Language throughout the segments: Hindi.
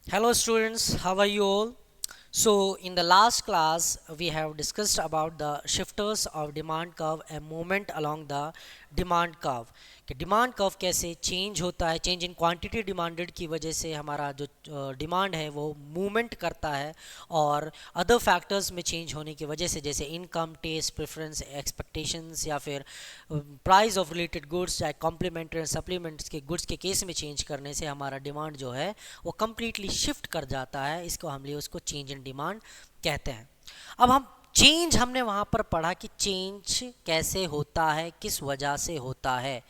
Hello students, how are you all? So in the last class we have discussed about the shifters of demand curve and movement along the demand curve कि डिमांड कर्व कैसे चेंज होता है, चेंज इन क्वांटिटी डिमांडेड की वजह से हमारा जो डिमांड है वो मूवमेंट करता है और अदर फैक्टर्स में चेंज होने की वजह से जैसे इनकम, टेस्ट, प्रेफरेंस, एक्सपेक्टेशंस या फिर प्राइस ऑफ रिलेटेड गुड्स चाहे कॉम्प्लीमेंट्री और सप्लीमेंट्स के गुड्स के केस में चेंज करने से हमारा डिमांड जो है वो कम्प्लीटली शिफ्ट कर जाता है। इसको हम लिए उसको चेंज इन डिमांड कहते हैं। अब हम चेंज हमने वहाँ पर पढ़ा कि चेंज कैसे होता है, किस वजह से होता है।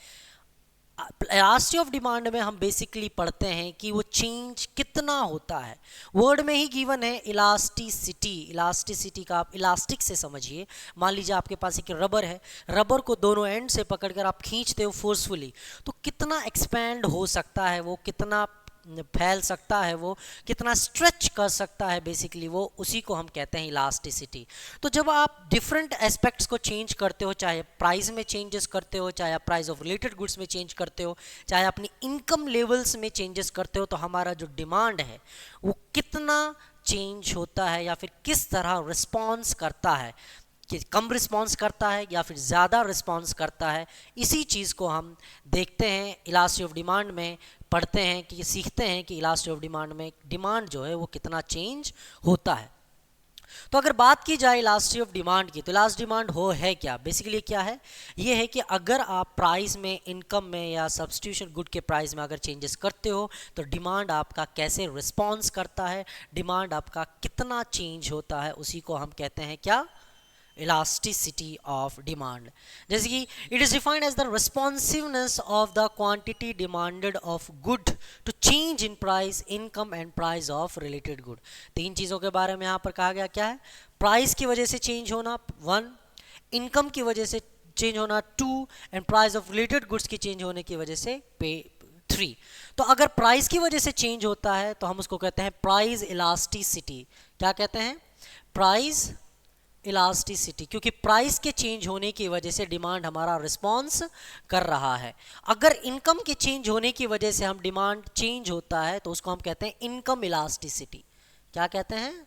इलास्टिसिटी ऑफ डिमांड में हम बेसिकली पढ़ते हैं कि वो चेंज कितना होता है। वर्ड में ही गिवन है इलास्टिसिटी। इलास्टिसिटी का आप इलास्टिक से समझिए। मान लीजिए आपके पास एक रबर है, रबर को दोनों एंड से पकड़कर आप खींचते हो फोर्सफुली, तो कितना एक्सपैंड हो सकता है, वो कितना फैल सकता है, वो कितना स्ट्रेच कर सकता है, बेसिकली वो उसी को हम कहते हैं इलास्टिसिटी। तो जब आप डिफरेंट एस्पेक्ट्स को चेंज करते हो, चाहे प्राइस में चेंजेस करते हो, चाहे आप प्राइस ऑफ रिलेटेड गुड्स में चेंज करते हो, चाहे अपनी इनकम लेवल्स में चेंजेस करते हो, तो हमारा जो डिमांड है वो कितना चेंज होता है या फिर किस तरह रिस्पॉन्स करता है, कि कम रिस्पॉन्स करता है या फिर ज़्यादा रिस्पॉन्स करता है। इसी चीज़ को हम देखते हैं इलास्टिसिटी ऑफ डिमांड में, पढ़ते हैं कि सीखते हैं कि इलास्टिसिटी ऑफ डिमांड में डिमांड जो है वो कितना चेंज होता है। तो अगर बात की जाए इलास्टिसिटी ऑफ डिमांड की, तो इलास्ट डिमांड हो है क्या, बेसिकली क्या है, ये है कि अगर आप प्राइस में, इनकम में या सब्सटीट्यूशन गुड के प्राइस में अगर चेंजेस करते हो तो डिमांड आपका कैसे रिस्पॉन्स करता है, डिमांड आपका कितना चेंज होता है, उसी को हम कहते हैं क्या, elasticity of demand। जैसे कि it is defined as the responsiveness of the quantity demanded of good to change in price, income and price of related good। तीन चीज़ों के बारे में यहाँ पर कहा गया, क्या है, प्राइस की वजह से चेंज होना 1, इनकम की वजह से चेंज होना 2 and price of related goods की चेंज होने की वजह से पे 3। तो अगर प्राइस की वजह से चेंज होता है तो हम उसको कहते हैं प्राइस इलास्टिसिटी। क्या कहते हैं, प्राइस इलास्टिसिटी, क्योंकि प्राइस के चेंज होने की वजह से डिमांड हमारा रिस्पॉन्स कर रहा है। अगर इनकम के चेंज होने की वजह से हम डिमांड चेंज होता है तो उसको हम कहते हैं इनकम इलास्टिसिटी। क्या कहते हैं,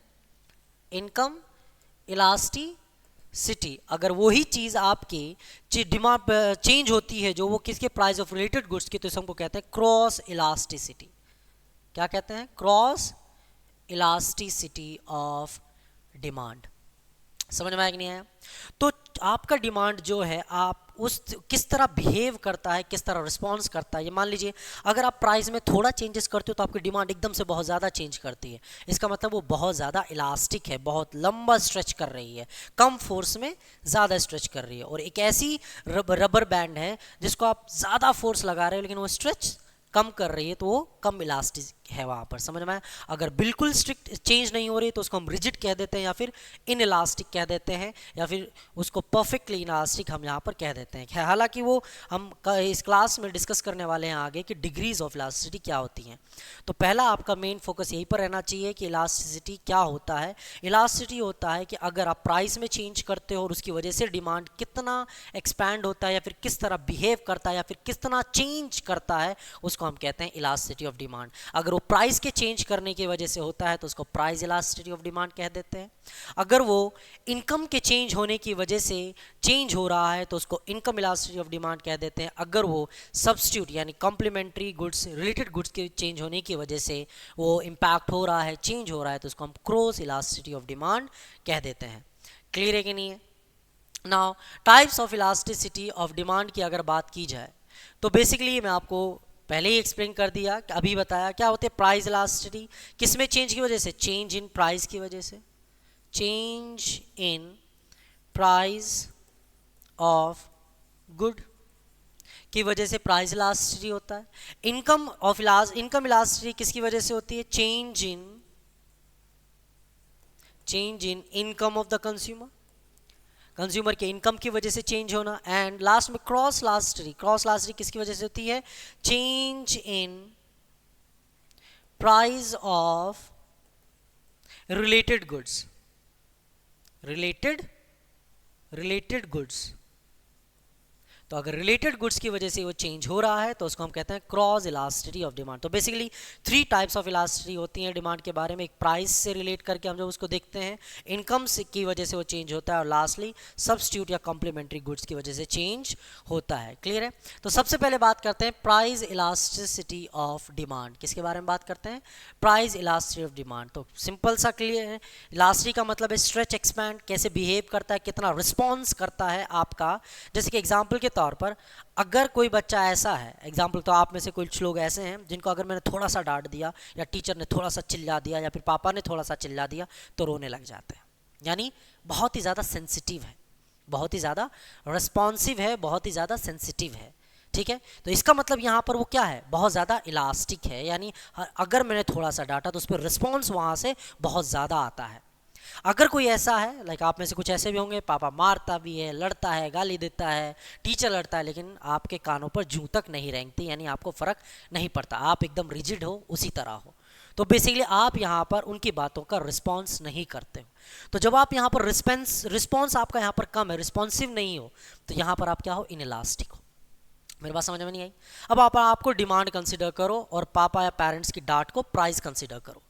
इनकम इलास्टिसिटी। अगर वही चीज़ आपकी डिमांड चेंज होती है जो वो किसके, प्राइस ऑफ रिलेटेड गुड्स की, तो हमको कहते हैं क्रॉस इलास्टिसिटी। क्या कहते हैं, क्रॉस इलास्टिसिटी ऑफ डिमांड। समझ में आया कि नहीं आया। तो आपका डिमांड जो है, आप उस किस तरह बिहेव करता है, किस तरह रिस्पॉन्स करता है। ये मान लीजिए अगर आप प्राइस में थोड़ा चेंजेस करते हो तो आपकी डिमांड एकदम से बहुत ज़्यादा चेंज करती है। इसका मतलब वो बहुत ज़्यादा इलास्टिक है, बहुत लंबा स्ट्रेच कर रही है, कम फोर्स में ज़्यादा स्ट्रेच कर रही है। और एक ऐसी रबर बैंड है जिसको आप ज़्यादा फोर्स लगा रहे हो लेकिन वो स्ट्रेच कम कर रही है, तो वो कम इलास्टिक है वहाँ पर। समझ में आया। अगर बिल्कुल स्ट्रिक्ट चेंज नहीं हो रही तो उसको हम रिजिड कह देते हैं या फिर इन इलास्टिक कह देते हैं, या फिर उसको परफेक्टली इलास्टिक हम यहाँ पर कह देते हैं। हालांकि वो हम इस क्लास में डिस्कस करने वाले हैं आगे कि डिग्रीज ऑफ इलास्टिसिटी क्या होती हैं। तो पहला आपका मेन फोकस यहीं पर रहना चाहिए कि इलास्टिसिटी क्या होता है। इलास्टिसिटी होता है कि अगर आप प्राइस में चेंज करते हो और उसकी वजह से डिमांड कितना एक्सपैंड होता है या फिर किस तरह बिहेव करता है या फिर कितना चेंज करता है, उसको हम कहते हैं इलास्टिसिटी ऑफ डिमांड। अगर वो प्राइस के चेंज करने की वजह से होता है तो उसको प्राइस इलास्टिसिटी ऑफ डिमांड कह देते हैं। अगर वो इनकम के चेंज होने की वजह से चेंज हो रहा है तो उसको इनकम इलास्टिसिटी ऑफ डिमांड कह देते हैं। अगर वो सब्स्टिट्यूट यानी कॉम्प्लीमेंट्री गुड्स, रिलेटेड गुड्स के चेंज होने की वजह से वो इम्पैक्ट हो रहा है, चेंज हो रहा है, तो उसको हम क्रॉस इलास्टिसिटी ऑफ डिमांड कह देते हैं। क्लियर है कि नहीं है। Now types of elasticity of demand की अगर बात की जाए तो बेसिकली मैं आपको पहले ही एक्सप्लेन कर दिया, अभी बताया क्या होते हैं प्राइस इलास्टिसिटी, किस में चेंज की वजह से, चेंज इन प्राइस की वजह से, change in price of good की वजह से प्राइस इलास्टिसिटी होता है। इनकम इलास्टिसिटी किसकी वजह से होती है, change in income of the consumer, consumer के इनकम की वजह से चेंज होना। एंड लास्ट में क्रॉस इलास्टिसिटी, क्रॉस इलास्टिसिटी किसकी वजह से होती है, change in price of related goods, related related goods. तो अगर रिलेटेड गुड्स की वजह से वो चेंज हो रहा है तो उसको हम कहते हैं क्रॉस इलास्टिसिटी ऑफ डिमांड। तो बेसिकली 3 टाइप्स ऑफ इलास्टिसिटी होती हैं डिमांड के बारे में। एक प्राइस से रिलेट करके हम जब उसको देखते हैं, इनकम की वजह से वो चेंज होता है, और लास्टली सब्स्टिट्यूट या कॉम्प्लीमेंट्री गुड्स की वजह से चेंज होता है। क्लियर है? तो सबसे पहले बात करते हैं प्राइस इलास्टिसिटी ऑफ डिमांड। किसके बारे में बात करते हैं? Price elasticity of demand. तो सिंपल सा क्लियर है, इलास्टिसिटी का मतलब है स्ट्रेच एक्सपैंड, कैसे बिहेव करता है, कितना रिस्पॉन्स करता है आपका। जैसे कि एग्जाम्पल के तौर पर अगर कोई बच्चा ऐसा है, एग्जाम्पल तो आप में से कुछ लोग ऐसे हैं जिनको अगर मैंने थोड़ा सा डांट दिया या टीचर ने थोड़ा सा चिल्ला दिया या फिर पापा ने थोड़ा सा चिल्ला दिया तो रोने लग जाते हैं, यानी बहुत ही ज़्यादा सेंसिटिव है, बहुत ही ज़्यादा रिस्पॉन्सिव है, बहुत ही ज़्यादा सेंसिटिव है। ठीक है, तो इसका मतलब यहाँ पर वो क्या है, बहुत ज़्यादा इलास्टिक है, यानी अगर मैंने थोड़ा सा डांटा तो उस पर रिस्पॉन्स वहाँ से बहुत ज़्यादा आता है। अगर कोई ऐसा है, लाइक आप में से कुछ ऐसे भी होंगे, पापा मारता भी है, लड़ता है, गाली देता है, टीचर लड़ता है, लेकिन आपके कानों पर जूं तक नहीं रेंगती, यानी आपको फ़र्क नहीं पड़ता, आप एकदम रिजिड हो, उसी तरह हो। तो बेसिकली आप यहाँ पर उनकी बातों का रिस्पॉन्स नहीं करते हो। तो जब आप यहाँ पर रिस्पॉन्स आपका यहाँ पर कम है, रिस्पॉन्सिव नहीं हो, तो यहाँ पर आप क्या हो, इनइलास्टिक हो। मेरी बात समझ में नहीं आई? अब आपको डिमांड कंसिडर करो और पापा या पेरेंट्स की डांट को प्राइस कंसिडर करो।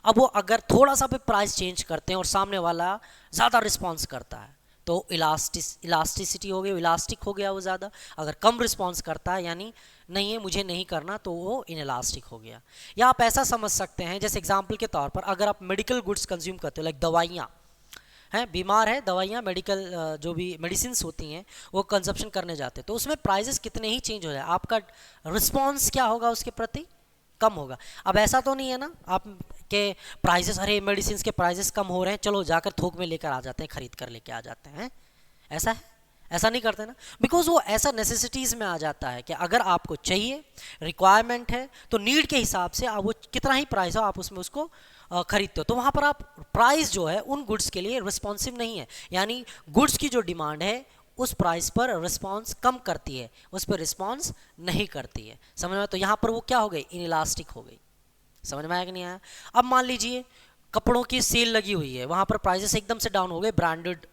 अब वो अगर थोड़ा सा भी प्राइस चेंज करते हैं और सामने वाला ज़्यादा रिस्पॉन्स करता है तो इलास्टिसिटी हो गई, इलास्टिक हो गया वो ज़्यादा। अगर कम रिस्पॉन्स करता है, यानी नहीं है, मुझे नहीं करना, तो वो इनइलास्टिक हो गया। या आप ऐसा समझ सकते हैं, जैसे एग्जांपल के तौर पर अगर आप मेडिकल गुड्स कंज्यूम करते हो, लाइक दवाइयाँ हैं, बीमार है, दवाइयाँ, मेडिकल जो भी मेडिसिन्स होती हैं वो कंजप्शन करने जाते हैं, तो उसमें प्राइजेस कितने ही चेंज हो जाए, आपका रिस्पॉन्स क्या होगा उसके प्रति, कम होगा। अब ऐसा तो नहीं है ना आप के प्राइजेस, अरे मेडिसिन के प्राइजेस कम हो रहे हैं, चलो जाकर थोक में लेकर आ जाते हैं, खरीद कर लेके आ जाते हैं, ऐसा है? ऐसा नहीं करते ना, बिकॉज वो ऐसा नेसेसिटीज़ में आ जाता है कि अगर आपको चाहिए, रिक्वायरमेंट है, तो नीड के हिसाब से आप वो कितना ही प्राइस हो आप उसमें उसको खरीदते हो। तो वहाँ पर आप प्राइस जो है उन गुड्स के लिए रिस्पॉन्सिव नहीं है, यानी गुड्स की जो डिमांड है उस प्राइस पर रिस्पॉन्स कम करती है, उस पर रिस्पॉन्स नहीं करती है। समझ में? तो यहाँ पर वो क्या हो गई, इनइलास्टिक हो गई। समझ में आया कि नहीं आया? अब मान लीजिए कपड़ों की सेल लगी हुई है, वहाँ पर प्राइसेस एकदम से डाउन हो गए ब्रांडेड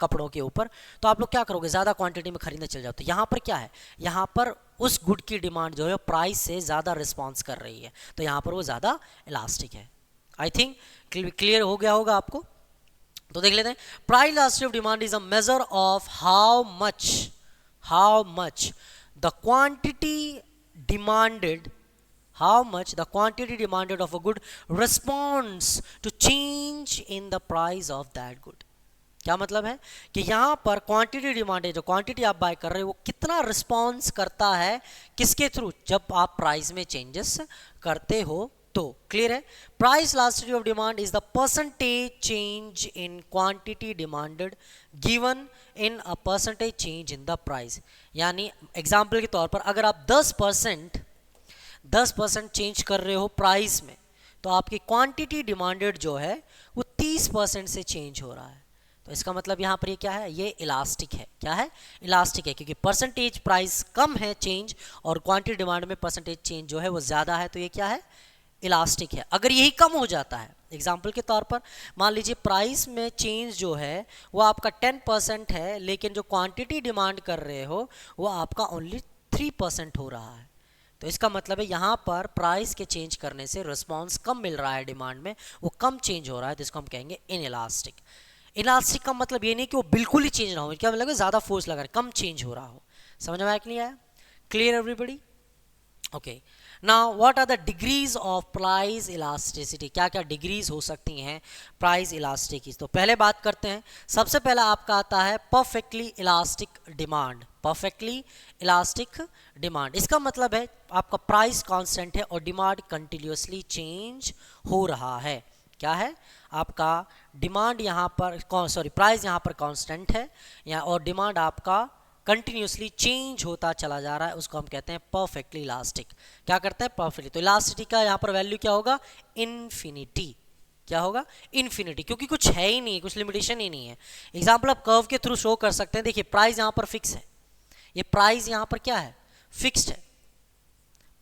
कपड़ों के ऊपर, तो आप लोग क्या करोगे, ज़्यादा क्वांटिटी में खरीदने चल जाओ। तो यहाँ पर क्या है, यहाँ पर उस गुड की डिमांड जो है प्राइस से ज़्यादा रिस्पॉन्स कर रही है, तो यहाँ पर वो ज़्यादा इलास्टिक है। आई थिंक क्लियर हो गया होगा आपको। तो देख लेते हैं, price elasticity of demand is a measure of how much the quantity demanded, how much the quantity demanded of a good responds to change in the price of that good। क्या मतलब है कि यहाँ पर क्वांटिटी डिमांड है, जो क्वांटिटी आप बाय कर रहे हो वो कितना रिस्पॉन्स करता है, किसके थ्रू, जब आप प्राइस में चेंजेस करते हो। तो क्लियर है, price elasticity of demand is the percentage change in quantity demanded given in a percentage change in the price. यानी एग्जाम्पल के तौर पर अगर आप 10% चेंज कर रहे हो प्राइस में, तो आपकी क्वांटिटी डिमांडेड जो है वो 30% से चेंज हो रहा है। तो इसका मतलब यहाँ पर ये क्या है, ये इलास्टिक है। क्या है, इलास्टिक है, क्योंकि परसेंटेज प्राइस कम है चेंज और क्वांटिटी डिमांड में परसेंटेज चेंज जो है वो ज़्यादा है, तो ये क्या है, इलास्टिक है। अगर यही कम हो जाता है, एग्जाम्पल के तौर पर मान लीजिए प्राइस में चेंज जो है वो आपका 10% है, लेकिन जो क्वांटिटी डिमांड कर रहे हो वो आपका ओनली 3% हो रहा है, तो इसका मतलब है यहाँ पर प्राइस के चेंज करने से रिस्पॉन्स कम मिल रहा है डिमांड में, वो कम चेंज हो रहा है, तो इसको हम कहेंगे इनइलास्टिक। इलास्टिक का मतलब ये नहीं कि वो बिल्कुल ही चेंज ना हो, क्या मतलब ज़्यादा फोर्स लगा, कम चेंज हो रहा हो। समझ में आया कि नहीं आया? Clear everybody? Okay, now what are the degrees of price elasticity, क्या क्या डिग्रीज हो सकती हैं प्राइस इलास्टिक की। तो पहले बात करते हैं, सबसे पहला आपका आता है perfectly elastic demand. Perfectly elastic demand, इसका मतलब है आपका प्राइस कांस्टेंट है और डिमांड कंटिन्यूसली चेंज हो रहा है। क्या है, आपका डिमांड यहाँ पर प्राइस यहाँ पर कांस्टेंट है और डिमांड आपका कंटिन्यूसली चेंज होता चला जा रहा है, उसको हम कहते हैं परफेक्टली इलास्टिक। क्या करते हैं, परफेक्टली। तो इलास्टिसिटी का यहाँ पर वैल्यू क्या होगा, इन्फिनिटी। क्या होगा, इन्फिनिटी, क्योंकि कुछ है ही नहीं, कुछ लिमिटेशन ही नहीं है। एग्जाम्पल आप कर्व के थ्रू शो कर सकते हैं, देखिए प्राइस यहाँ पर फिक्स है, ये प्राइस यहाँ पर क्या है, फिक्स्ड है,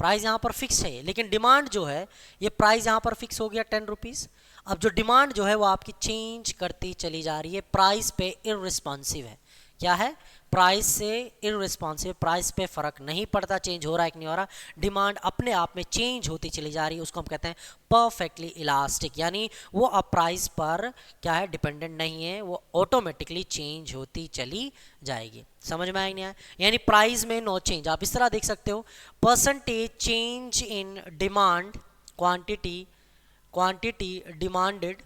प्राइस यहाँ पर फिक्स है, लेकिन डिमांड जो है ये प्राइस यहाँ पर फिक्स हो गया 10 रुपीज़। अब जो डिमांड जो है वो आपकी चेंज करती चली जा रही है, प्राइस पे इररिस्पॉन्सिव है। क्या है, प्राइस से इररिस्पॉन्सिव, प्राइस पे फर्क नहीं पड़ता चेंज हो रहा है कि नहीं हो रहा, डिमांड अपने आप में चेंज होती चली जा रही है, उसको हम कहते हैं परफेक्टली इलास्टिक, यानी वो अब प्राइस पर क्या है डिपेंडेंट नहीं है, वो ऑटोमेटिकली चेंज होती चली जाएगी। समझ में आया नहीं आया? यानी प्राइस में नो चेंज। आप इस तरह देख सकते हो, percentage change in demand, quantity demanded,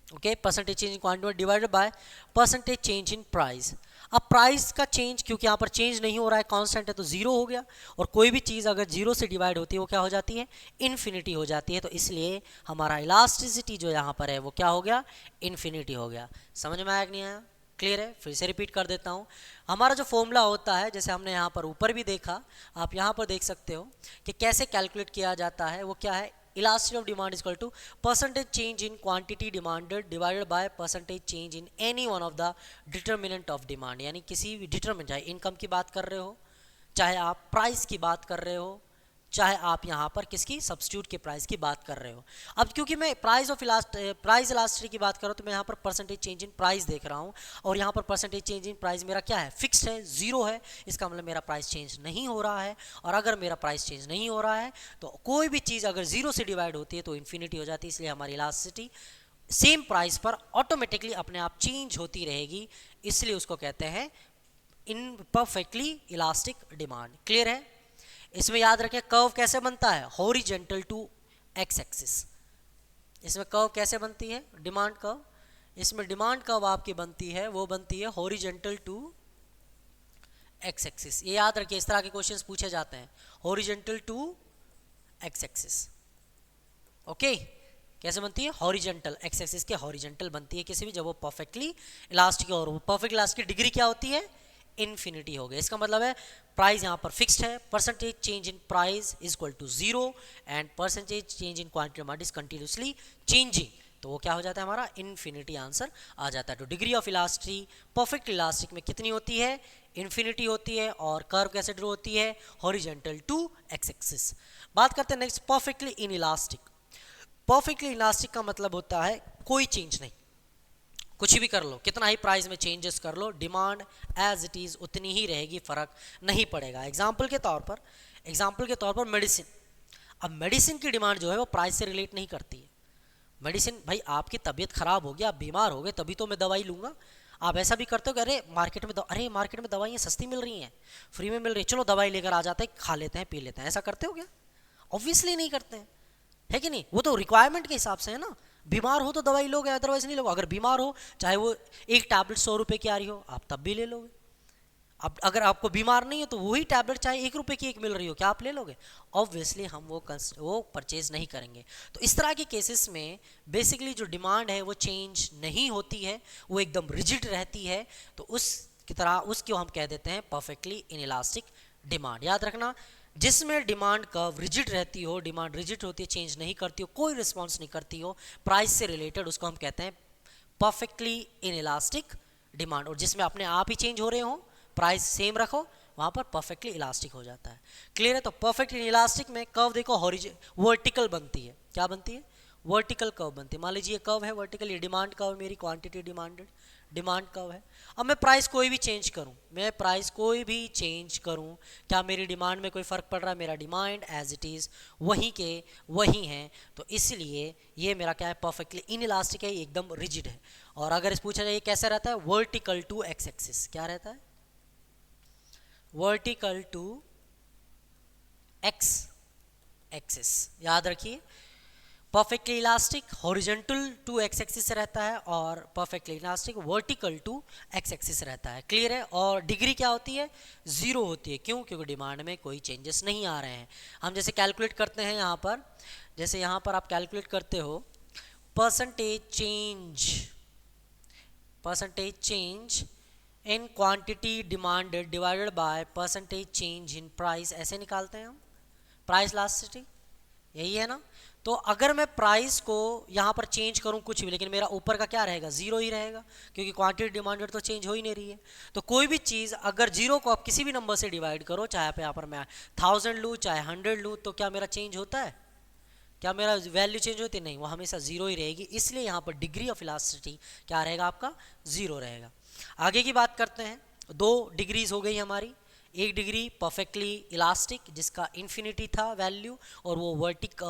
okay, percentage change in quantity divided by percentage change in price. अब प्राइस का चेंज क्योंकि यहाँ पर चेंज नहीं हो रहा है, कांस्टेंट है, तो जीरो हो गया, और कोई भी चीज़ अगर जीरो से डिवाइड होती है वो क्या हो जाती है, इन्फिनिटी हो जाती है, तो इसलिए हमारा इलास्टिसिटी जो यहाँ पर है वो क्या हो गया, इन्फिनिटी हो गया। समझ में आया कि नहीं आया? क्लियर है? फिर से रिपीट कर देता हूँ। हमारा जो फॉर्मूला होता है, जैसे हमने यहाँ पर ऊपर भी देखा, आप यहाँ पर देख सकते हो कि कैसे कैलकुलेट किया जाता है, वो क्या है, elasticity of demand is equal to percentage change in quantity demanded divided by percentage change in any one of the determinant of demand। यानी किसी भी डिटरमिनेंट, चाहे इनकम की बात कर रहे हो, चाहे आप प्राइस की बात कर रहे हो, चाहे आप यहाँ पर किसकी, सब्स्टिट्यूट के प्राइस की बात कर रहे हो। अब क्योंकि मैं प्राइस इलास्टिसिटी की बात कर रहा हूँ, तो मैं यहाँ पर परसेंटेज चेंज इन प्राइस देख रहा हूँ, और यहाँ पर परसेंटेज चेंज इन प्राइस मेरा क्या है, फिक्स्ड है, जीरो है, इसका मतलब मेरा प्राइस चेंज नहीं हो रहा है। और अगर मेरा प्राइस चेंज नहीं हो रहा है तो कोई भी चीज़ अगर जीरो से डिवाइड होती है तो इन्फिनिटी हो जाती है, इसलिए हमारी इलास्टिसिटी सेम प्राइस पर ऑटोमेटिकली अपने आप चेंज होती रहेगी, इसलिए उसको कहते हैं इन परफेक्टली इलास्टिक डिमांड। क्लियर है? इसमें याद रखें कर्व कैसे बनता है, हॉरिजेंटल टू एक्स एक्सिस। इसमें कर्व कैसे बनती है, डिमांड कर्व, इसमें डिमांड कर्व आपकी बनती है, वो बनती है हॉरिजेंटल टू एक्स एक्सिस। ये याद रखिए, इस तरह के क्वेश्चंस पूछे जाते हैं, horizontal to x axis. Okay, कैसे बनती है, हॉरिजेंटल, एक्स एक्सिस के हॉरिजेंटल बनती है किसी भी, जब वो परफेक्टली इलास्टिक, और वो परफेक्ट इलास्टिक की डिग्री क्या होती है, इन्फिनिटी हो गया। इसका मतलब है प्राइस यहाँ पर फिक्स्ड है, percentage change in price is equal to zero, and percentage change in quantity demand is continuously changing, तो वो क्या हो जाता है, हमारा इन्फिनिटी आंसर आ जाता है। तो degree of elasticity perfect elastic में कितनी होती है, इन्फिनिटी होती है, और कर्व कैसे ड्रॉ होती है, हॉरिजेंटल टू एक्स एक्सिस। बात करते हैं next, perfectly in elastic. Perfectly elastic का मतलब होता है कोई चेंज नहीं, कुछ भी कर लो, कितना ही प्राइस में चेंजेस कर लो, डिमांड एज इट इज़ उतनी ही रहेगी, फर्क नहीं पड़ेगा। एग्जाम्पल के तौर पर मेडिसिन। अब मेडिसिन की डिमांड जो है वो प्राइस से रिलेट नहीं करती है। मेडिसिन, भाई आपकी तबीयत खराब हो गया, आप बीमार हो गए, तभी तो मैं दवाई लूँगा। आप ऐसा भी करते हो कि अरे मार्केट में दवाइयाँ सस्ती मिल रही हैं, फ्री में मिल रही है, चलो दवाई लेकर आ जाते हैं, खा लेते हैं, पी लेते हैं, ऐसा करते हो क्या? ऑब्वियसली नहीं करते हैं, है कि नहीं? वो तो रिक्वायरमेंट के हिसाब से है ना, बीमार हो तो दवाई लोगे, अदरवाइज नहीं लोगे। अगर बीमार हो, चाहे वो एक टैबलेट 100 रुपये की आ रही हो, आप तब भी ले लोगे। अब अगर आपको बीमार नहीं है तो वही टैबलेट चाहे 1 रुपये की एक मिल रही हो, क्या आप ले लोगे? ऑब्वियसली हम वो परचेज नहीं करेंगे। तो इस तरह के केसेस में बेसिकली जो डिमांड है वो चेंज नहीं होती है, वो एकदम रिजिड रहती है, तो उस की तरह उसको हम कह देते हैं परफेक्टली इनइलास्टिक डिमांड। याद रखना, जिसमें डिमांड कर्व रिजिड रहती हो, डिमांड रिजिड होती है, चेंज नहीं करती हो, कोई रिस्पॉन्स नहीं करती हो प्राइस से रिलेटेड, उसको हम कहते हैं परफेक्टली इनइलास्टिक डिमांड। और जिसमें अपने आप ही चेंज हो रहे हो, प्राइस सेम रखो, वहाँ पर परफेक्टली इलास्टिक हो जाता है। क्लियर है? तो परफेक्टली इलास्टिक में कर्व देखो वर्टिकल बनती है, क्या बनती है, वर्टिकल कर्व बनती है। मान लीजिए कर्व है वर्टिकल, ये डिमांड कर्व मेरी, क्वांटिटी डिमांड कर्व है। अब मैं प्राइस कोई भी चेंज करूं, क्या मेरी डिमांड में कोई फ़र्क पड़ रहा है? मेरा डिमांड एज इट इज़ वही के वही है, तो इसलिए ये मेरा क्या है, परफेक्टली इनइलास्टिक है, एकदम रिजिड है। और अगर इस पूछा जाए कैसे रहता है, वर्टिकल टू एक्स एक्सिस, क्या रहता है, वर्टिकल टू एक्स एक्सिस। याद रखिए, perfectly elastic horizontal to x axis से रहता है, और perfectly elastic vertical to x axis रहता है। क्लियर है? और डिग्री क्या होती है, जीरो होती है। क्यों? क्योंकि डिमांड में कोई चेंजेस नहीं आ रहे हैं। हम जैसे कैलकुलेट करते हैं यहाँ पर, जैसे यहाँ पर आप कैलकुलेट करते हो percentage change in quantity demanded divided by percentage change in price, ऐसे निकालते हैं हम प्राइस इलास्टिसिटी, यही है ना। तो अगर मैं प्राइस को यहाँ पर चेंज करूँ कुछ भी, लेकिन मेरा ऊपर का क्या रहेगा, जीरो ही रहेगा, क्योंकि क्वांटिटी डिमांडेड तो चेंज हो ही नहीं रही है। तो कोई भी चीज़ अगर जीरो को आप किसी भी नंबर से डिवाइड करो, चाहे यहाँ पर मैं 1000 लूँ चाहे 100 लूँ, तो क्या मेरा चेंज होता है, क्या मेरा वैल्यू चेंज होती है? नहीं, वो हमेशा जीरो ही रहेगी। इसलिए यहाँ पर डिग्री ऑफ इलास्टिसिटी क्या रहेगा आपका, जीरो रहेगा। आगे की बात करते हैं, 2 डिग्रीज हो गई हमारी। 1 डिग्री परफेक्टली इलास्टिक जिसका इन्फिनिटी था वैल्यू और वो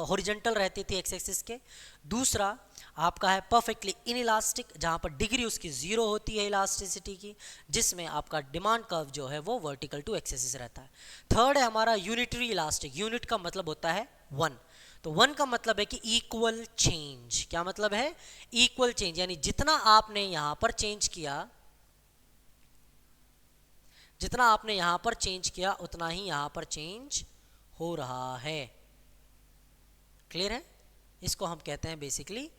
हॉरिजॉन्टल रहती थी एक्स एक्सिस के। दूसरा आपका है परफेक्टली इनइलास्टिक जहाँ पर डिग्री उसकी 0 होती है इलास्टिसिटी की, जिसमें आपका डिमांड कर्व जो है वो वर्टिकल टू एक्स एक्सिस रहता है। थर्ड है हमारा यूनिटरी इलास्टिक। यूनिट का मतलब होता है 1, तो 1 का मतलब है कि इक्वल चेंज। क्या मतलब है? इक्वल चेंज, यानी जितना आपने यहां पर चेंज किया, जितना आपने यहां पर चेंज किया उतना ही यहां पर चेंज हो रहा है। क्लियर है? इसको हम कहते हैं बेसिकली,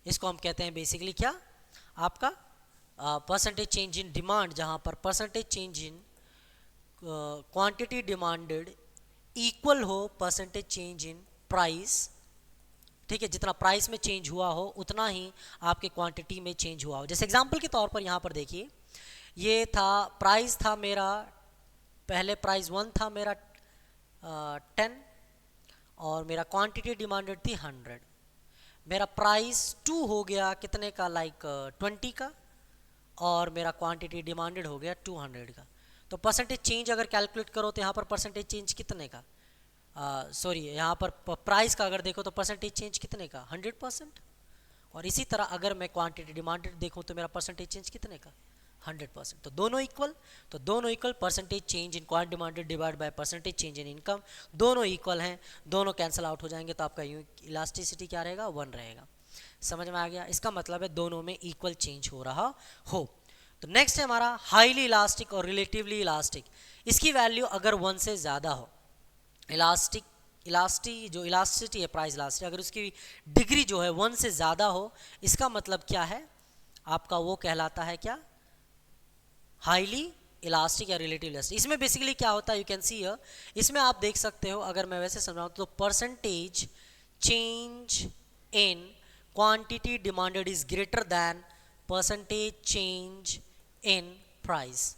इसको हम कहते हैं बेसिकली क्या? आपका परसेंटेज चेंज इन डिमांड, जहां पर percentage change in quantity demanded equal हो परसेंटेज चेंज इन प्राइस। ठीक है, जितना प्राइस में चेंज हुआ हो उतना ही आपके क्वांटिटी में चेंज हुआ हो। जैसे एग्जांपल के तौर पर यहाँ पर देखिए, ये था प्राइस था मेरा, पहले प्राइस 1 था मेरा 10 और मेरा क्वांटिटी डिमांडेड थी 100। मेरा प्राइस 2 हो गया कितने का, लाइक 20 का, और मेरा क्वांटिटी डिमांडेड हो गया 200 का। तो परसेंटेज चेंज अगर कैलकुलेट करो तो यहाँ पर परसेंटेज चेंज कितने का, सॉरी यहाँ पर प्राइस का अगर देखो तो परसेंटेज चेंज कितने का, 100%। और इसी तरह अगर मैं क्वांटिटी डिमांडेड देखूँ तो मेरा परसेंटेज चेंज कितने का, 100%। तो दोनों इक्वल, तो दोनों equal, percentage change in quantity demanded divide by percentage change in income, दोनों इक्वल हैं, दोनों कैंसिल आउट हो जाएंगे, तो आपका इलास्टिसिटी क्या रहेगा, 1 रहेगा। समझ में आ गया? इसका मतलब है दोनों में इक्वल चेंज हो रहा हो। तो नेक्स्ट है हमारा हाईली इलास्टिक और रिलेटिवली इलास्टिक। इसकी वैल्यू अगर 1 से ज़्यादा हो, जो इलास्टिसिटी है प्राइस इलास्टिक, अगर उसकी डिग्री जो है 1 से ज़्यादा हो, इसका मतलब क्या है आपका, वो कहलाता है क्या, हाईली इलास्टिक या रिलेटिव इलास्टिक। इसमें बेसिकली क्या होता है, यू कैन सी हियर, इसमें आप देख सकते हो, अगर मैं वैसे समझाऊँ तो percentage change in quantity demanded is greater than percentage change in price.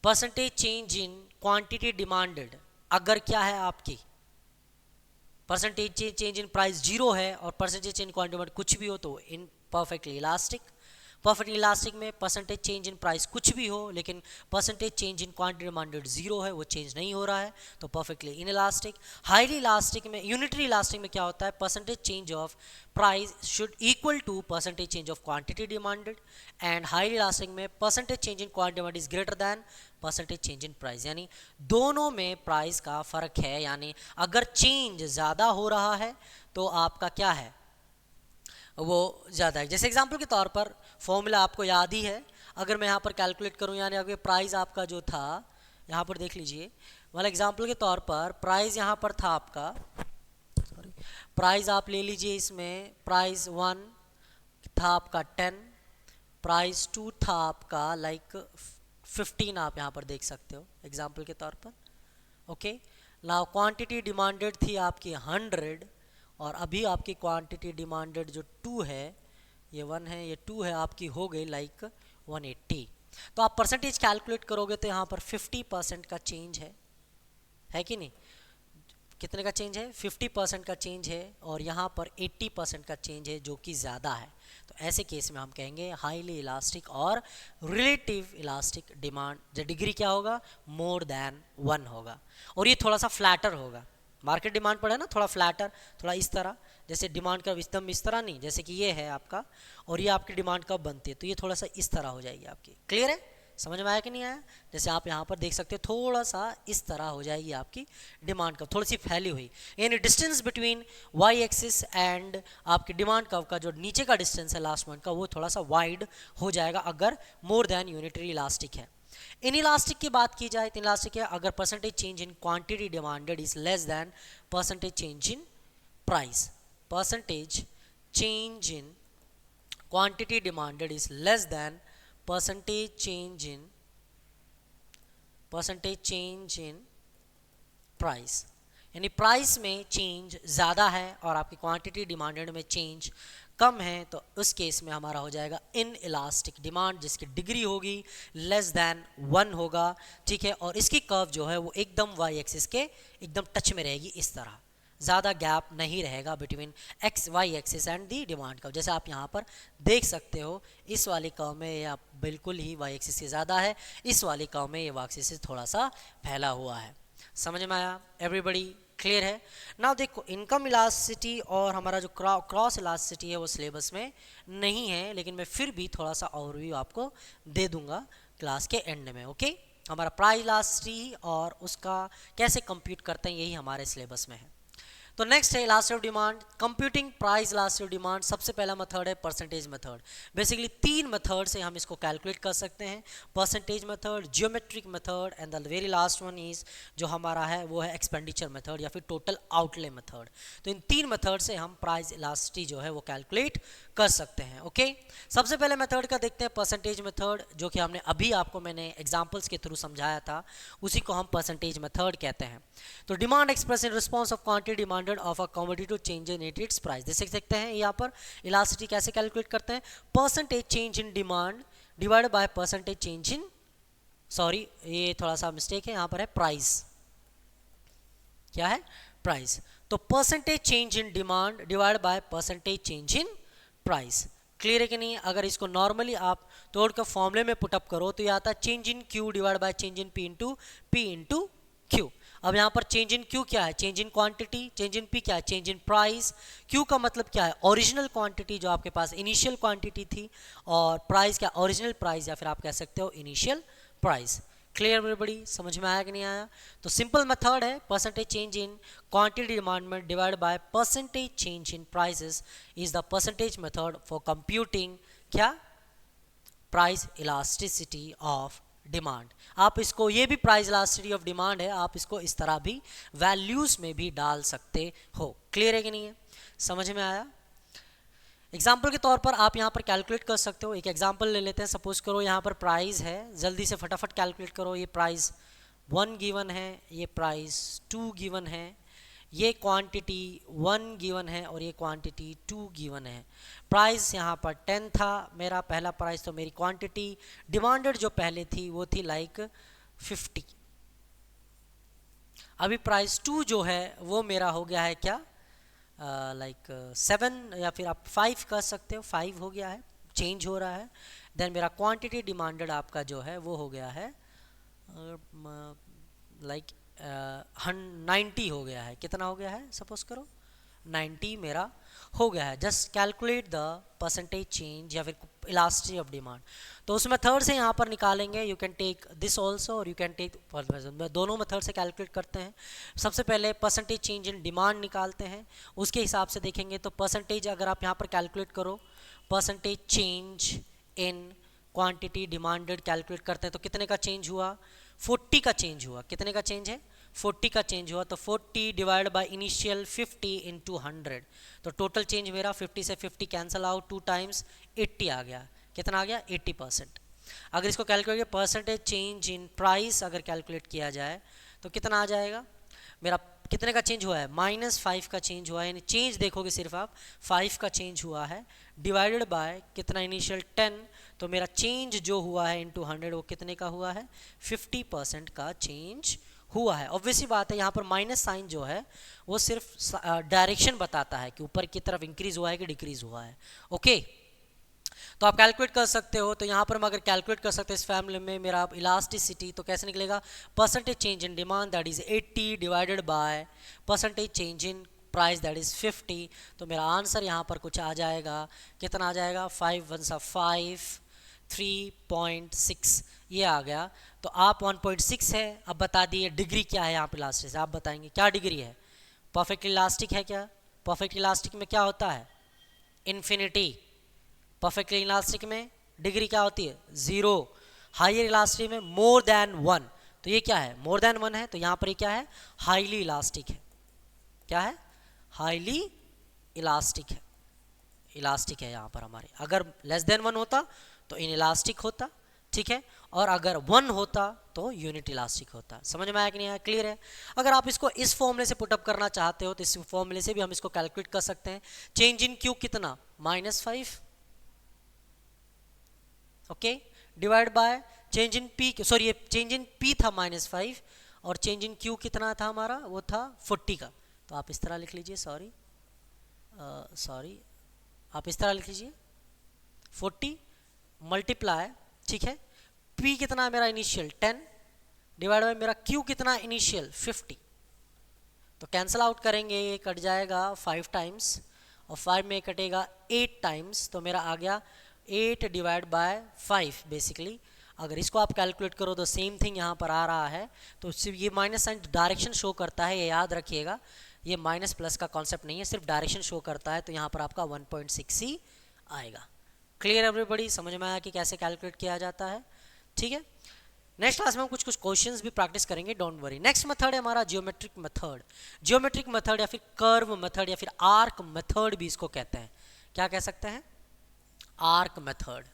Percentage change in quantity demanded अगर क्या है आपकी, परसेंटेज चेंज इन प्राइस 0 है और परसेंटेज चेंज क्वांटिटी डिमांड कुछ भी हो तो in perfectly elastic. Perfectly elastic में परसेंटेज चेंज इन प्राइस कुछ भी हो लेकिन percentage change in quantity demanded 0 है, वो चेंज नहीं हो रहा है, तो perfectly inelastic. Highly elastic में, यूनिटरी इलास्टिक में क्या होता है, percentage change of price should equal to percentage change of quantity demanded, and highly elastic में percentage change in quantity demand is greater than percentage change in price. यानी दोनों में प्राइस का फर्क है, यानी अगर चेंज ज़्यादा हो रहा है तो आपका क्या है, वो ज़्यादा है। जैसे एग्जांपल के तौर पर फॉर्मूला आपको याद ही है, अगर मैं यहाँ पर कैलकुलेट करूँ, यानी अगर प्राइस आपका जो था, यहाँ पर देख लीजिए, मतलब एग्जांपल के तौर पर प्राइस यहाँ पर था आपका, सॉरी, प्राइस आप ले लीजिए, इसमें प्राइस 1 था आपका 10, प्राइस 2 था आपका लाइक 15, आप यहाँ पर देख सकते हो एग्जांपल के तौर पर। ओके, नाउ क्वांटिटी डिमांडेड थी आपकी 100 और अभी आपकी क्वांटिटी डिमांडेड जो 2 है, ये 1 है ये 2 है, आपकी हो गई लाइक 180। तो आप परसेंटेज कैलकुलेट करोगे तो यहाँ पर 50% का चेंज है कि नहीं, कितने का चेंज है, 50% का चेंज है, और यहाँ पर 80% का चेंज है जो कि ज़्यादा है। तो ऐसे केस में हम कहेंगे हाईली इलास्टिक और रिलेटिव इलास्टिक डिमांड, जो डिग्री क्या होगा, मोर देन 1 होगा, और ये थोड़ा सा फ्लैटर होगा। मार्केट डिमांड पर है ना, थोड़ा फ्लैटर, थोड़ा इस तरह, जैसे डिमांड का एकदम इस तरह नहीं, जैसे कि ये है आपका और ये आपकी डिमांड कब बनती है, तो ये थोड़ा सा इस तरह हो जाएगी आपकी। क्लियर है, समझ में आया कि नहीं आया? जैसे आप यहाँ पर देख सकते हो थोड़ा सा इस तरह हो जाएगी आपकी डिमांड कर्व, थोड़ी सी फैली हुई, यानी distance between y axis and आपकी डिमांड कर्व का जो नीचे का डिस्टेंस है लास्ट पॉइंट का, वो थोड़ा सा वाइड हो जाएगा अगर मोर देन यूनिटरी इलास्टिक है। इन इलास्टिक की बात की जाए तो इलास्टिक है अगर percentage change in quantity demanded is less than percentage change in price. Percentage change in quantity demanded is less than percentage change in price, यानी प्राइस में चेंज ज़्यादा है और आपकी क्वांटिटी डिमांडेड में चेंज कम है, तो उस केस में हमारा हो जाएगा इन इलास्टिक डिमांड, जिसकी डिग्री होगी लेस देन 1 होगा। ठीक है, और इसकी कर्व जो है वो एकदम वाई एक्सिस के एकदम टच में रहेगी इस तरह। ज़्यादा गैप नहीं रहेगा between x y axis and the demand curve. जैसे आप यहाँ पर देख सकते हो इस वाली कर्व में ये आप बिल्कुल ही वाई एक्सिस से ज़्यादा है, इस वाली कर्व में ये वाई एक्सिस से थोड़ा सा फैला हुआ है। समझ में आया? एवरीबडी क्लियर है? नाउ देखो इनकम इलास्टिसिटी और हमारा जो क्रॉस इलास्टिसिटी है वो सिलेबस में नहीं है, लेकिन मैं फिर भी थोड़ा सा ओवरव्यू आपको दे दूंगा क्लास के एंड में। ओके, हमारा प्राइस इलास्टिसिटी और उसका कैसे कंप्यूट करते हैं यही हमारे सिलेबस में है। तो नेक्स्ट है elasticity of demand, computing price elasticity of demand. सबसे पहला मेथड है परसेंटेज मेथड। बेसिकली 3 मेथड से हम इसको कैलकुलेट कर सकते हैं, percentage method, geometric method and the very last one is जो हमारा है वो है एक्सपेंडिचर मेथड या फिर टोटल आउटले मेथड। तो इन 3 मेथड से हम प्राइस इलास्टिसिटी जो है वो कैलकुलेट कर सकते हैं। ओके, सबसे पहले मेथड का देखते हैं परसेंटेज मेथड, जो कि हमने अभी आपको मैंने एग्जांपल्स के थ्रू समझाया था, उसी को हम परसेंटेज मेथड कहते हैं। तो demand express in response of quantity demanded of a commodity to change in its price. देख सकते हैं यहाँ पर इलास्टिसिटी कैसे कैलकुलेट करते हैं, percentage change in demand divided by percentage change in, sorry ये थोड़ा सा मिस्टेक है, यहाँ पर है प्राइस। क्या है? प्राइस। तो percentage change in demand divide by percentage change in price. Clear है कि नहीं? अगर इसको नॉर्मली आप तोड़कर फॉर्मूले में पुटअप करो तो ये आता है change in Q divide by change in P into Q. अब यहाँ पर चेंज इन क्यू क्या है? Change in quantity. Change in P क्या है? Change in price. क्यू का मतलब क्या है? ओरिजिनल क्वांटिटी जो आपके पास इनिशियल क्वांटिटी थी, और प्राइस क्या? ओरिजिनल प्राइस या फिर आप कह सकते हो इनिशियल प्राइस। Clear everybody? समझ में आया कि नहीं आया? तो सिंपल मेथड है percentage change in quantity demand divide by percentage change in prices is the percentage method for computing क्या? Price elasticity of demand. आप इसको, ये भी प्राइस इलास्टिसिटी ऑफ डिमांड है, आप इसको इस तरह भी वैल्यूज में भी डाल सकते हो। क्लियर है कि नहीं है? समझ में आया? एग्जाम्पल के तौर पर आप यहाँ पर कैलकुलेट कर सकते हो। एक एग्जाम्पल ले लेते हैं, सपोज करो यहाँ पर प्राइस है, जल्दी से फटाफट कैलकुलेट करो। ये प्राइस 1 गिवन है, ये प्राइस 2 गिवन है, ये क्वांटिटी 1 गिवन है और ये क्वांटिटी 2 गिवन है। प्राइस यहाँ पर 10 था मेरा पहला प्राइस, तो मेरी क्वांटिटी डिमांडेड जो पहले थी वो थी लाइक 50। अभी प्राइस 2 जो है वो मेरा हो गया है क्या? लाइक 7 या फिर आप 5 कर सकते हो, 5 हो गया है, चेंज हो रहा है। देन मेरा क्वांटिटी डिमांडेड आपका जो है वो हो गया है लाइक 90 हो गया है। कितना हो गया है? सपोज करो 90 मेरा हो गया है। Just calculate the percentage change या फिर इलास्टिसिटी ऑफ डिमांड। तो उस मेथड से यहाँ पर निकालेंगे, you can take this also और यू कैन टेक, दोनों मेथड से कैलकुलेट करते हैं। सबसे पहले परसेंटेज चेंज इन डिमांड निकालते हैं, उसके हिसाब से देखेंगे। तो परसेंटेज अगर आप यहाँ पर कैलकुलेट करो, percentage change in quantity demanded calculate करते हैं तो कितने का चेंज हुआ? 40 का चेंज हुआ। कितने का चेंज है? 40 का चेंज हुआ। तो 40 डिवाइड बाय इनिशियल 50 इंटू 100, तो टोटल चेंज मेरा 50 से 50 कैंसिल आउट, 2 टाइम्स 80 आ गया। कितना आ गया? 80%। अगर इसको calculate percentage change in price अगर कैलकुलेट किया जाए तो कितना आ जाएगा? मेरा कितने का चेंज हुआ है? -5 का चेंज हुआ है, यानी चेंज देखोगे सिर्फ आप 5 का चेंज हुआ है, डिवाइडेड बाय कितना? इनिशियल 10, तो मेरा चेंज जो हुआ है इंटू 100 वो कितने का हुआ है? 50% का चेंज हुआ है। ऑब्वियसली बात है, यहाँ पर माइनस साइन जो है वो सिर्फ डायरेक्शन बताता है कि ऊपर की तरफ इंक्रीज हुआ है कि डिक्रीज हुआ है। ओके, तो आप कैलकुलेट कर सकते हो। तो यहाँ पर हम अगर कैलकुलेट कर सकते हैं इस फैमिली में मेरा इलास्टिसिटी, तो कैसे निकलेगा? Percentage change in demand that is 80 divided by percentage change in price that is 50। तो मेरा आंसर यहाँ पर कुछ आ जाएगा, कितना आ जाएगा? 5 1 5, 3.6 ये आ गया। तो आप 1.6 है। अब बता दिए डिग्री क्या है यहाँ पे इलास्टिक से, आप बताएंगे क्या डिग्री है? परफेक्ट इलास्टिक है क्या? परफेक्ट इलास्टिक में क्या होता है? इन्फिनिटी। परफेक्ट इलास्टिक में डिग्री क्या होती है? 0। हायर इलास्टिक में मोर देन 1। तो ये क्या है? मोर देन 1 है, तो यहाँ पर ये क्या है? हाईली इलास्टिक है। क्या है? हाईली इलास्टिक है। इलास्टिक है यहाँ पर हमारे। अगर लेस देन 1 होता तो इन इलास्टिक होता, ठीक है, और अगर 1 होता तो यूनिट इलास्टिक होता। समझ में आया कि नहीं आया? क्लियर है? अगर आप इसको इस फॉर्मूले से पुटअप करना चाहते हो तो इस फॉर्मूले से भी हम इसको कैलकुलेट कर सकते हैं। चेंज इन क्यू कितना? -5, okay, divide by change in P, sorry ये चेंज इन पी था -5 और चेंज इन क्यू कितना था हमारा? वो था 40 का। तो आप इस तरह लिख लीजिए, सॉरी आप इस तरह लिख लीजिए 40 मल्टीप्लाई, ठीक है, P कितना है मेरा इनिशियल 10 डिवाइड बाय मेरा Q कितना इनिशियल 50, तो कैंसिल आउट करेंगे, ये कट जाएगा 5 टाइम्स और 5 में कटेगा 8 टाइम्स, तो मेरा आ गया 8 डिवाइड बाय 5 बेसिकली। अगर इसको आप कैलकुलेट करो तो सेम थिंग यहाँ पर आ रहा है, तो सिर्फ ये माइनस साइन डायरेक्शन शो करता है, ये याद रखिएगा, ये माइनस प्लस का कॉन्सेप्ट नहीं है, सिर्फ डायरेक्शन शो करता है, तो यहाँ पर आपका 1.6 ही आएगा। क्लियर एवरीबॉडी, समझ में आया कि कैसे कैलकुलेट किया जाता है, ठीक है। नेक्स्ट क्लास में हम कुछ क्वेश्चंस भी प्रैक्टिस करेंगे, डोंट वरी। नेक्स्ट मेथड है हमारा जियोमेट्रिक मेथड। जियोमेट्रिक मेथड या फिर कर्व मेथड या फिर आर्क मेथड भी इसको कहते हैं। क्या कह सकते हैं? Arc method.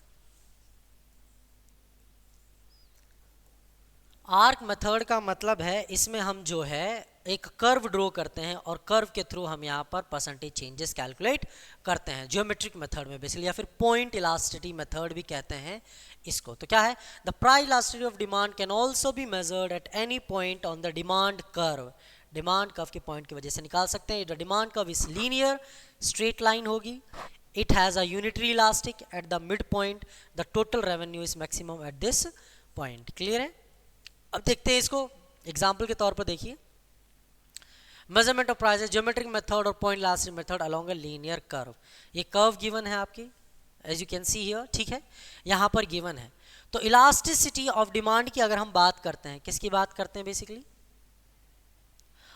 आर्क मेथड का मतलब है इसमें हम जो है एक कर्व ड्रॉ करते हैं और कर्व के थ्रू हम यहाँ पर परसेंटेज चेंजेस कैलकुलेट करते हैं जियोमेट्रिक मेथड में बेसिकली, या फिर पॉइंट इलास्टिसिटी मेथड भी कहते हैं इसको। तो क्या है? The price elasticity of demand can also be measured at any point on the demand curve. Demand curve के पॉइंट की वजह से निकाल सकते हैं। The demand curve is linear, straight line होगी, it has a unitary elastic at the mid point, the total revenue is maximum at this point. Clear है? अब देखते हैं इसको एग्जाम्पल के तौर पर, देखिए measurement of prices, geometric method और point elastic method along a linear curve. ये कर्व गिवन है आपकी, as you can see here, ठीक है, यहाँ पर गिवन है। तो इलास्टिसिटी ऑफ डिमांड की अगर हम बात करते हैं, किसकी बात करते हैं बेसिकली?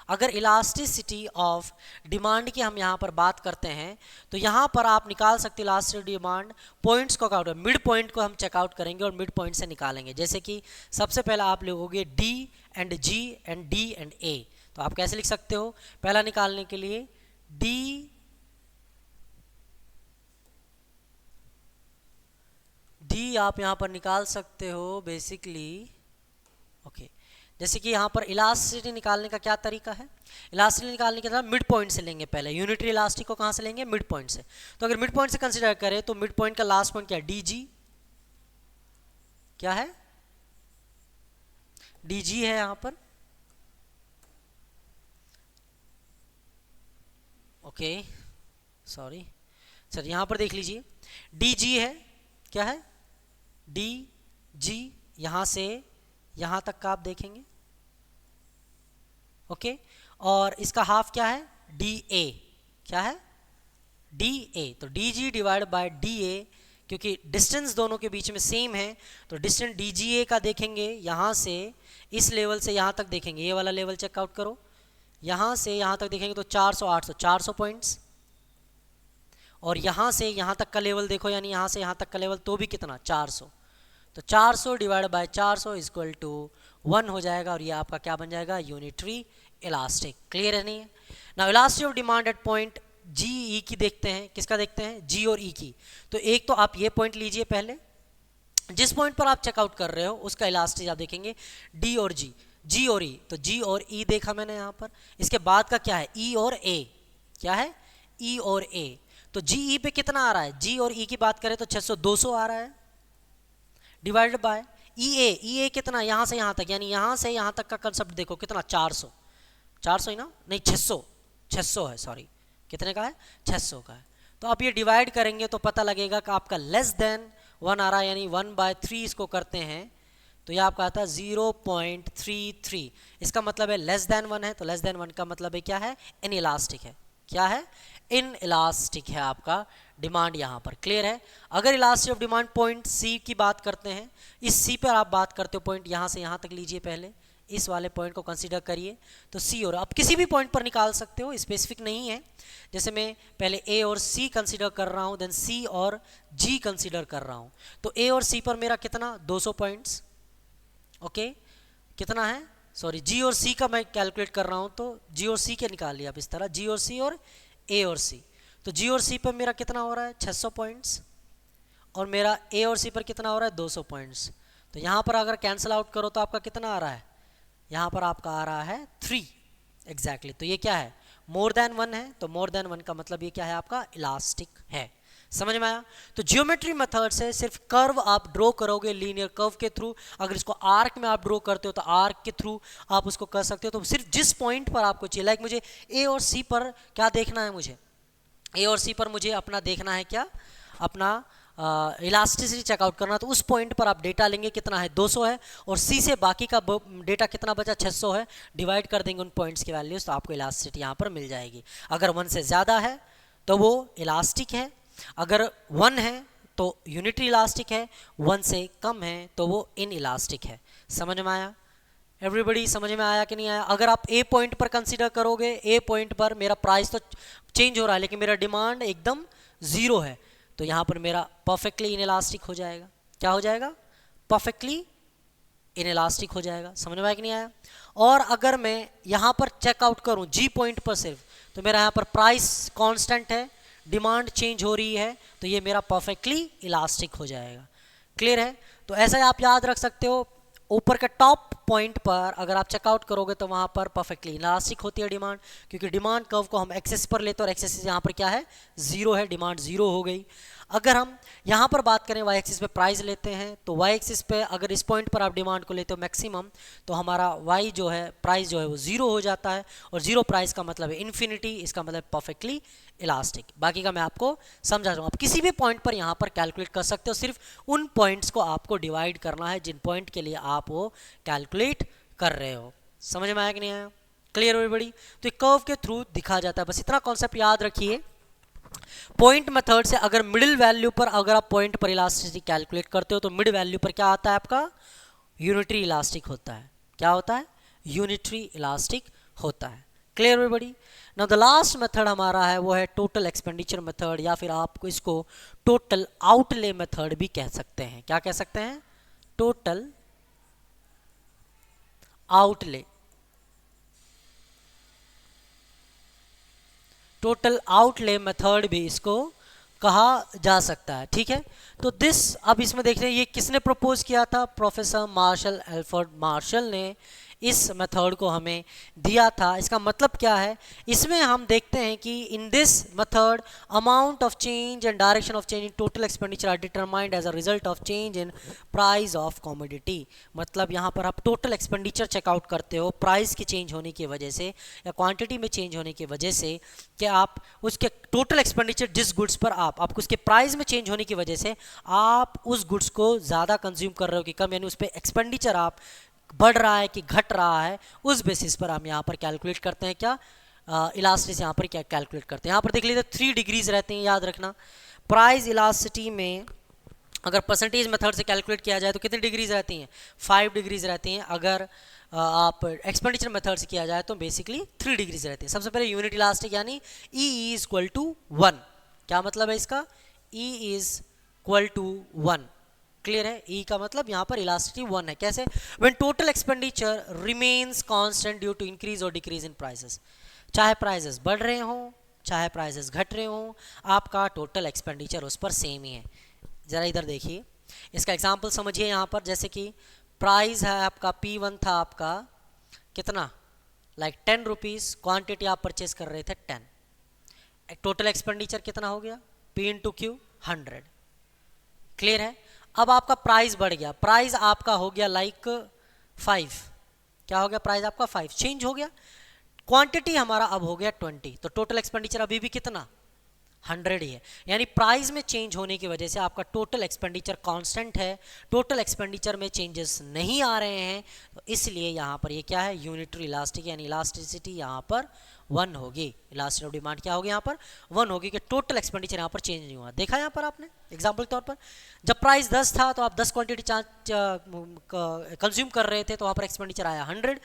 अगर इलास्टिसिटी ऑफ डिमांड की हम यहाँ पर बात करते हैं तो यहाँ पर आप निकाल सकते हैं इलास्टिसिटी डिमांड पॉइंट्स को काउंट, मिड पॉइंट को हम चेकआउट करेंगे और मिड पॉइंट से निकालेंगे। जैसे कि सबसे पहला आप लोगोगे D and G and D and A, तो आप कैसे लिख सकते हो? पहला निकालने के लिए D आप यहाँ पर निकाल सकते हो बेसिकली, ओके। जैसे कि यहाँ पर इलास्टिसिटी निकालने का क्या तरीका है? इलास्टिसिटी निकालने के बाद मिड पॉइंट से लेंगे, पहले यूनिटरी इलास्टिक को कहाँ से लेंगे? मिड पॉइंट से। तो अगर मिड पॉइंट से कंसीडर करें तो मिड पॉइंट का लास्ट पॉइंट क्या है? DG, क्या है? DG है यहाँ पर, ओके सॉरी सर, यहाँ पर देख लीजिए DG है, क्या है? DG, यहाँ से यहाँ तक का आप देखेंगे, ओके। और इसका हाफ क्या है? DA, क्या है? DA, तो DG डिवाइड बाय DA, क्योंकि डिस्टेंस दोनों के बीच में सेम है तो डिस्टेंस DGA का देखेंगे, यहाँ से इस लेवल से यहाँ तक देखेंगे, ये वाला लेवल चेकआउट करो, यहाँ से यहाँ तक देखेंगे तो 400 800 400 पॉइंट्स, और यहाँ से यहाँ तक का लेवल देखो, यानी यहाँ से यहाँ तक का लेवल तो भी कितना? 400, तो 400 डिवाइड बाय 400 इक्वल टू 1 हो जाएगा, और ये आपका क्या बन जाएगा? Unitary elastic. क्लियर है नहीं? Now elasticity of demand eight point G E की देखते हैं, किसका देखते हैं? G और E की। तो एक तो आप ये पॉइंट लीजिए, पहले जिस पॉइंट पर आप चेकआउट कर रहे हो उसका इलास्टिसिटी आप देखेंगे D और G, G और E, तो G और E देखा मैंने यहाँ पर। इसके बाद का क्या है? E और A, क्या है? E और A, तो GE पे कितना आ रहा है? G और E की बात करें तो 600 200 आ रहा है, डिवाइडेड बाय EA कितना? यहाँ से यहाँ तक, यानी यहाँ से यहाँ तक का कंसेप्ट देखो कितना? 400 400 ही ना, नहीं 600 है, सॉरी, कितने का है? 600 का है। तो आप ये डिवाइड करेंगे तो पता लगेगा कि आपका लेस देन 1 आ रहा है, यानी 1/3 इसको करते हैं तो ये आपका आता है 0.33। इसका मतलब है लेस देन 1 है, तो लेस देन 1 का मतलब है क्या है? इन इलास्टिक है, क्या है? इन इलास्टिक है आपका डिमांड यहाँ पर। क्लियर है? अगर elastic of demand point C की बात करते हैं, इस C पर आप बात करते हो, पॉइंट यहाँ से यहाँ तक लीजिए, पहले इस वाले पॉइंट को कंसीडर करिए, तो C और आप किसी भी पॉइंट पर निकाल सकते हो, स्पेसिफिक नहीं है। जैसे मैं पहले A और C कंसीडर कर रहा हूँ, देन C और G कंसीडर कर रहा हूँ, तो A और C पर मेरा कितना? 200 पॉइंट्स, ओके। कितना है? सॉरी, G और C का मैं कैलकुलेट कर रहा हूँ, तो G और C के निकाल लिया आप इस तरह, G और C और A और C, तो G और C पर मेरा कितना हो रहा है? 600 पॉइंट्स, और मेरा A और C पर कितना हो रहा है? 200 पॉइंट्स। तो यहाँ पर अगर कैंसिल आउट करो तो आपका कितना आ रहा है? यहाँ पर आपका आ रहा है 3 एग्जैक्टली। तो ये क्या है? मोर देन 1 है, तो मोर देन 1 का मतलब ये क्या है? आपका इलास्टिक है। समझ में आया? तो जियोमेट्री मेथड से सिर्फ कर्व आप ड्रॉ करोगे लीनियर कर्व के थ्रू, अगर इसको आर्क में आप ड्रॉ करते हो तो आर्क के थ्रू आप उसको कर सकते हो। तो सिर्फ जिस पॉइंट पर आपको चाहिए, लाइक मुझे ए और सी पर क्या देखना है, मुझे ए और सी पर मुझे अपना देखना है क्या, अपना इलास्टिसिटी चेकआउट करना, तो उस पॉइंट पर आप डेटा लेंगे कितना है 200 है, और सी से बाकी का डेटा कितना बचा 600 है, डिवाइड कर देंगे उन पॉइंट्स की वैल्यूज, तो आपको इलास्टिसिटी यहाँ पर मिल जाएगी। अगर 1 से ज़्यादा है तो वो इलास्टिक है, अगर 1 है तो यूनिटरी इलास्टिक है, 1 से कम है तो वो इन इलास्टिक है। समझ में आया? एवरीबडी समझ में आया कि नहीं आया? अगर आप ए पॉइंट पर कंसीडर करोगे, ए पॉइंट पर मेरा प्राइस तो चेंज हो रहा है लेकिन मेरा डिमांड एकदम ज़ीरो है, तो यहाँ पर मेरा परफेक्टली इनइलास्टिक हो जाएगा। क्या हो जाएगा? परफेक्टली इनइलास्टिक हो जाएगा। समझ में आया कि नहीं आया? और अगर मैं यहाँ पर चेकआउट करूँ जी पॉइंट पर सिर्फ, तो मेरा यहाँ पर प्राइस कांस्टेंट है, डिमांड चेंज हो रही है, तो ये मेरा परफेक्टली इलास्टिक हो जाएगा। क्लियर है? तो ऐसा आप याद रख सकते हो, ऊपर के टॉप पॉइंट पर अगर आप चेकआउट करोगे तो वहाँ पर परफेक्टली इलास्टिक होती है डिमांड, क्योंकि डिमांड कर्व को हम एक्सेस पर लेते हैं और एक्सेस यहाँ पर क्या है, ज़ीरो है, डिमांड ज़ीरो हो गई। अगर हम यहाँ पर बात करें वाई एक्सिस पे प्राइस लेते हैं, तो वाई एक्सिस पे अगर इस पॉइंट पर आप डिमांड को लेते हो मैक्सिमम, तो हमारा वाई जो है प्राइस जो है वो ज़ीरो हो जाता है, और ज़ीरो प्राइस का मतलब है इन्फिनिटी, इसका मतलब परफेक्टली इलास्टिक। बाकी का मैं आपको समझा दूँ, आप किसी भी पॉइंट पर यहाँ पर कैलकुलेट कर सकते हो, सिर्फ उन पॉइंट्स को आपको डिवाइड करना है जिन पॉइंट के लिए आप वो कैलकुलेट कर रहे हो। समझ में आया कि नहीं आया? क्लियर हो बड़ी? तो एक कर्व के थ्रू दिखा जाता है, बस इतना कॉन्सेप्ट याद रखिए। पॉइंट मेथड से अगर मिडिल वैल्यू पर अगर आप पॉइंट पर इलास्टिसिटी कैलकुलेट करते हो तो मिड वैल्यू पर क्या आता है आपका, यूनिटरी इलास्टिक होता है। क्या होता है? यूनिटरी इलास्टिक होता है। Clear everybody? Now the last method हमारा है वो है टोटल एक्सपेंडिचर मेथड, या फिर आप इसको टोटल आउटले मेथड भी कह सकते हैं। क्या कह सकते हैं? Total outlay, total outlay method भी इसको कहा जा सकता है। ठीक है, तो अब इसमें देख रहे हैं ये किसने प्रपोज किया था, प्रोफेसर मार्शल, एल्फ्रेड मार्शल ने इस मेथड को हमें दिया था। इसका मतलब क्या है, इसमें हम देखते हैं कि in this method amount of change and direction of change in total expenditure are determined as a result of change in price of commodity. मतलब यहाँ पर आप टोटल एक्सपेंडिचर चेकआउट करते हो प्राइस की चेंज होने की वजह से या क्वांटिटी में चेंज होने की वजह से, कि आप उसके टोटल एक्सपेंडिचर जिस गुड्स पर आप उसके प्राइस में चेंज होने की वजह से आप उस गुड्स को ज़्यादा कंज्यूम कर रहे हो कि कम, यानी उस पर एक्सपेंडिचर आप बढ़ रहा है कि घट रहा है, उस बेसिस पर हम यहाँ पर कैलकुलेट करते हैं क्या, इलास्टिसिटी यहाँ पर क्या कैलकुलेट करते हैं। यहाँ पर देख लीजिए 3 डिग्रीज रहते हैं, याद रखना। प्राइस इलास्टिसिटी में अगर परसेंटेज मेथड से कैलकुलेट किया जाए तो कितनी डिग्रीज रहती हैं, 5 डिग्रीज रहती हैं। अगर आप एक्सपेंडिचर मेथड से किया जाए तो बेसिकली 3 डिग्रीज रहती हैं। सबसे पहले यूनिट इलास्टिक यानी E इज इक्वल टू 1। क्या मतलब है इसका? E is equal to 1। Clear है? E का मतलब यहाँ पर इलास्टिसिटी 1 है। कैसे? When total expenditure remains constant due to increase और डिक्रीज इन प्राइसेस, चाहे प्राइसेस बढ़ रहे हों चाहे प्राइसेस घट रहे हों, आपका टोटल एक्सपेंडिचर उस पर सेम ही है। ज़रा इधर देखिए, इसका एग्जांपल समझिए। यहाँ पर जैसे कि प्राइस है आपका P1 था आपका कितना, लाइक 10 रुपीज़, क्वान्टिटी आप परचेज कर रहे थे 10, टोटल एक्सपेंडिचर कितना हो गया, P इंटू Q 100। क्लियर है? अब आपका प्राइस बढ़ गया, प्राइस आपका हो गया लाइक 5। क्या हो गया? प्राइस आपका 5 चेंज हो गया, क्वांटिटी हमारा अब हो गया 20, तो टोटल एक्सपेंडिचर अभी भी कितना, 100 ही है। यानी प्राइस में चेंज होने की वजह से आपका टोटल एक्सपेंडिचर कांस्टेंट है, टोटल एक्सपेंडिचर में चेंजेस नहीं आ रहे हैं, तो इसलिए यहाँ पर ये क्या है, यूनिटरी इलास्टिक, यानी इलास्टिसिटी यहाँ पर 1 होगी। इलास्टिसिटी ऑफ डिमांड क्या होगी यहाँ पर, 1 होगी, कि टोटल एक्सपेंडिचर यहाँ पर चेंज नहीं हुआ। देखा यहाँ पर आपने एग्जाम्पल के तौर पर, जब प्राइस 10 था तो आप 10 क्वान्टिटी कंज्यूम कर रहे थे तो वहाँ पर एक्सपेंडिचर आया 100।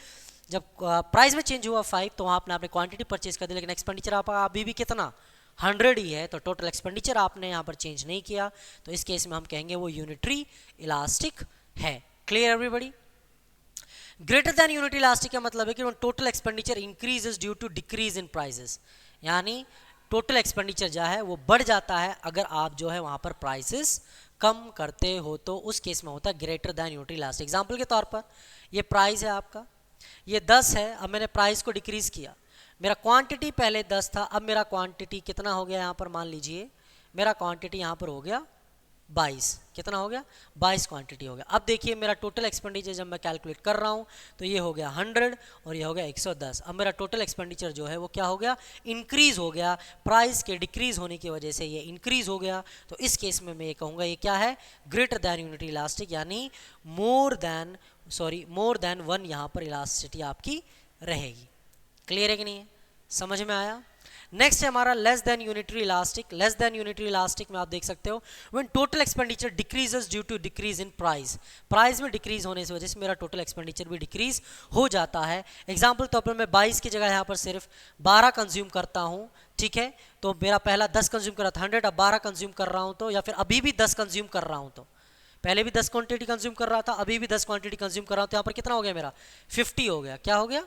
जब प्राइस में चेंज हुआ 5 तो वहाँ आपने क्वांटिटी परचेज कर दी, लेकिन एक्सपेंडिचर आपका अभी भी कितना, 100 ही है, तो टोटल एक्सपेंडिचर आपने यहाँ पर चेंज नहीं किया, तो इस केस में हम कहेंगे वो यूनिटरी इलास्टिक है। Clear everybody? Greater than unitary elastic का मतलब है कि total expenditure increases due to decrease in prices, यानी टोटल एक्सपेंडिचर जो है वो बढ़ जाता है अगर आप जो है वहाँ पर प्राइसेस कम करते हो, तो उस केस में होता है greater than unitary elastic. Example के तौर पर ये प्राइस है आपका, ये 10 है, अब मैंने प्राइस को डिक्रीज किया, मेरा क्वांटिटी पहले 10 था, अब मेरा क्वांटिटी कितना हो गया यहाँ पर, मान लीजिए मेरा क्वांटिटी यहाँ पर हो गया 22। कितना हो गया? 22 क्वांटिटी हो गया। अब देखिए मेरा टोटल एक्सपेंडिचर जब मैं कैलकुलेट कर रहा हूँ तो ये हो गया 100 और ये हो गया 110। अब मेरा टोटल एक्सपेंडिचर जो है वो क्या हो गया? इंक्रीज हो गया। प्राइस के डिक्रीज होने की वजह से ये इंक्रीज हो गया। तो इस केस में मैं ये कहूँगा ये क्या है? ग्रेटर दैन यूनिटी इलास्टिक, यानी मोर देन 1 यहाँ पर इलास्टिसिटी आपकी रहेगी। क्लियर है कि नहीं है? समझ में आया? नेक्स्ट है हमारा less than unitary elastic. Less than unitary elastic में आप देख सकते हो when total expenditure decreases due to decrease in price. Price में डिक्रीज होने की वजह से मेरा टोटल एक्सपेंडिचर भी डिक्रीज हो जाता है। एग्जांपल तौर पर मैं 22 की जगह यहाँ पर सिर्फ 12 कंज्यूम करता हूँ, ठीक है, तो मेरा पहला 10 कंज्यूम कर रहा था 100, अब 12 कंज्यूम कर रहा हूँ तो, या फिर अभी भी 10 कंज्यूम कर रहा हूँ तो, पहले भी 10 क्वांटिटी कंज्यूम कर रहा था, अभी भी 10 क्वांटिटी कंज्यूम कर रहा हूँ, तो यहाँ पर कितना हो गया? मेरा 50 हो गया। क्या हो गया?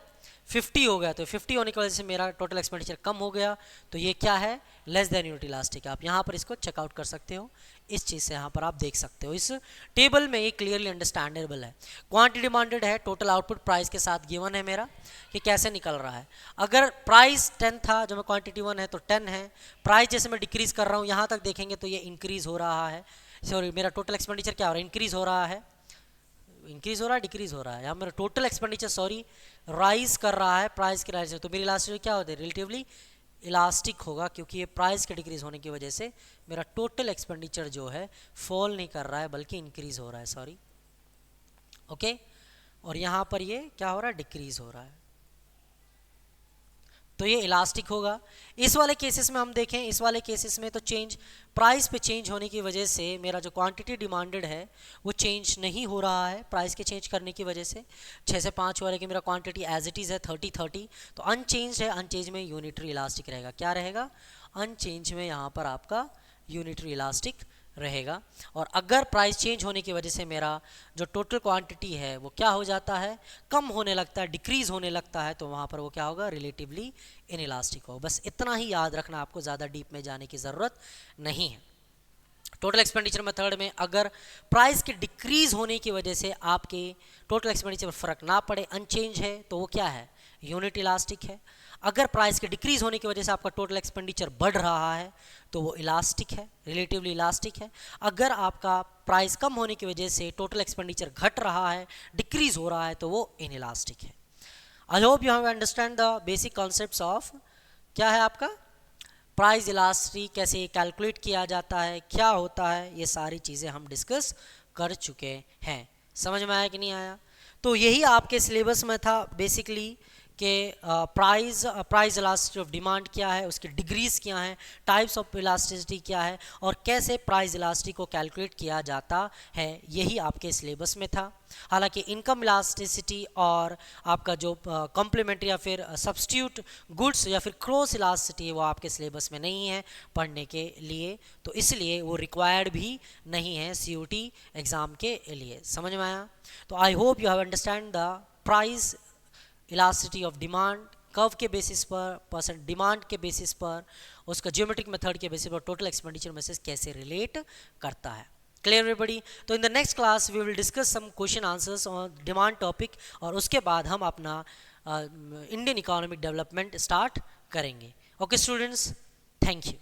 50 हो गया। तो 50 होने की वजह से मेरा टोटल एक्सपेंडिचर कम हो गया। तो ये क्या है? Less than unit elastic. आप यहाँ पर इसको चेकआउट कर सकते हो, इस चीज़ से यहाँ पर आप देख सकते हो। इस टेबल में ये क्लियरली अंडरस्टैंडेबल है। क्वांटिटी डिमांडेड है, टोटल आउटपुट प्राइस के साथ गिवन है मेरा कि कैसे निकल रहा है। अगर प्राइस 10 था, जो मैं क्वांटिटी 1 है तो 10 है, प्राइस जैसे मैं डिक्रीज कर रहा हूँ यहाँ तक देखेंगे तो ये इंक्रीज हो रहा है। सॉरी, मेरा टोटल एक्सपेंडिचर क्या हो रहा है? इंक्रीज हो रहा है। इंक्रीज हो रहा है, डिक्रीज हो रहा है? यहाँ मेरा टोटल एक्सपेंडिचर राइज कर रहा है प्राइस के राइज से, तो मेरी इलास्टिसिटी क्या होती है? रिलेटिवली इलास्टिक होगा, क्योंकि ये प्राइस के डिक्रीज होने की वजह से मेरा टोटल एक्सपेंडिचर जो है फॉल नहीं कर रहा है बल्कि इंक्रीज हो रहा है। Sorry, okay. और यहाँ पर ये क्या हो रहा है? डिक्रीज हो रहा है, तो ये इलास्टिक होगा। इस वाले केसेस में हम देखें, इस वाले केसेस में तो चेंज, प्राइस पे चेंज होने की वजह से मेरा जो क्वांटिटी डिमांडेड है वो चेंज नहीं हो रहा है प्राइस के चेंज करने की वजह से। 6 से 5 वाले की मेरा क्वांटिटी एज इट इज़ है 30-30, तो अनचेंज है। अनचेंज में यूनिटरी इलास्टिक रहेगा। क्या रहेगा? अनचेंज में यहाँ पर आपका यूनिटरी इलास्टिक रहेगा। और अगर प्राइस चेंज होने की वजह से मेरा जो टोटल क्वांटिटी है वो क्या हो जाता है? कम होने लगता है, डिक्रीज होने लगता है, तो वहाँ पर वो क्या होगा? रिलेटिवली इनइलास्टिक होगा। बस इतना ही याद रखना, आपको ज़्यादा डीप में जाने की ज़रूरत नहीं है। टोटल एक्सपेंडिचर मेथड में अगर प्राइस के डिक्रीज होने की वजह से आपके टोटल एक्सपेंडिचर पर फर्क ना पड़े, अनचेंज है, तो वो क्या है? यूनिट इलास्टिक है। अगर प्राइस के डिक्रीज होने की वजह से आपका टोटल एक्सपेंडिचर बढ़ रहा है तो वो इलास्टिक है, रिलेटिवली इलास्टिक है। अगर आपका प्राइस कम होने की वजह से टोटल एक्सपेंडिचर घट रहा है, डिक्रीज हो रहा है, तो वो इनइलास्टिक है। आई hope you have understand the basic concepts of क्या है आपका प्राइस इलास्टिसिटी, कैसे कैलकुलेट किया जाता है, क्या होता है, ये सारी चीज़ें हम डिस्कस कर चुके हैं। समझ में आया कि नहीं आया? तो यही आपके सिलेबस में था बेसिकली कि प्राइस इलास्टिसिटी ऑफ डिमांड क्या है, उसकी डिग्रीज क्या हैं, टाइप्स ऑफ इलास्टिसिटी क्या है, और कैसे प्राइस इलास्टिसिटी को कैलकुलेट किया जाता है, यही आपके सिलेबस में था। हालांकि इनकम इलास्टिसिटी और आपका जो कॉम्प्लीमेंट्री या फिर सब्स्टिट्यूट गुड्स या फिर क्रॉस इलास्टिसिटी वो आपके सिलेबस में नहीं है पढ़ने के लिए, तो इसलिए वो रिक्वायर्ड भी नहीं है COT एग्ज़ाम के लिए। समझ में आया? तो I hope you have understand the price elasticity of demand curve के बेसिस पर, परसेंट डिमांड के बेसिस पर, उसका जियोमेट्रिक मेथड के बेसिस पर टोटल एक्सपेंडिचर में से कैसे रिलेट करता है। Clear everybody? तो in the next class we will discuss some question answers on demand topic, और उसके बाद हम अपना इंडियन इकोनॉमिक डेवलपमेंट स्टार्ट करेंगे। Okay students, thank you.